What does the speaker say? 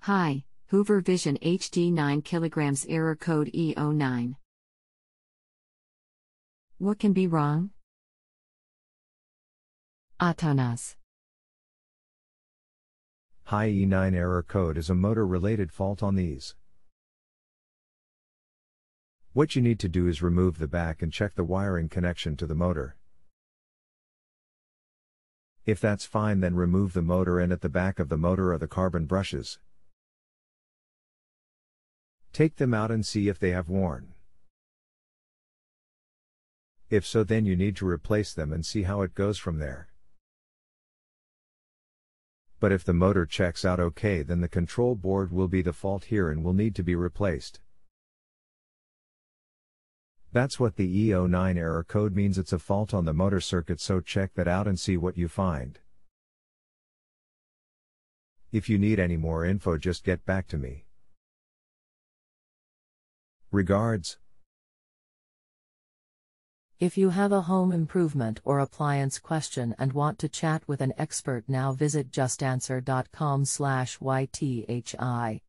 Hi, Hoover Vision HD 9 kg error code E09. What can be wrong? Atanas. Hi, E9 error code is a motor-related fault on these. What you need to do is remove the back and check the wiring connection to the motor. If that's fine, then remove the motor, and at the back of the motor are the carbon brushes. Take them out and see if they have worn. If so, then you need to replace them and see how it goes from there. But if the motor checks out okay, then the control board will be the fault here and will need to be replaced. That's what the E09 error code means. It's a fault on the motor circuit, so check that out and see what you find. If you need any more info, just get back to me. Regards. If you have a home improvement or appliance question and want to chat with an expert now, visit JustAnswer.com/YTHI.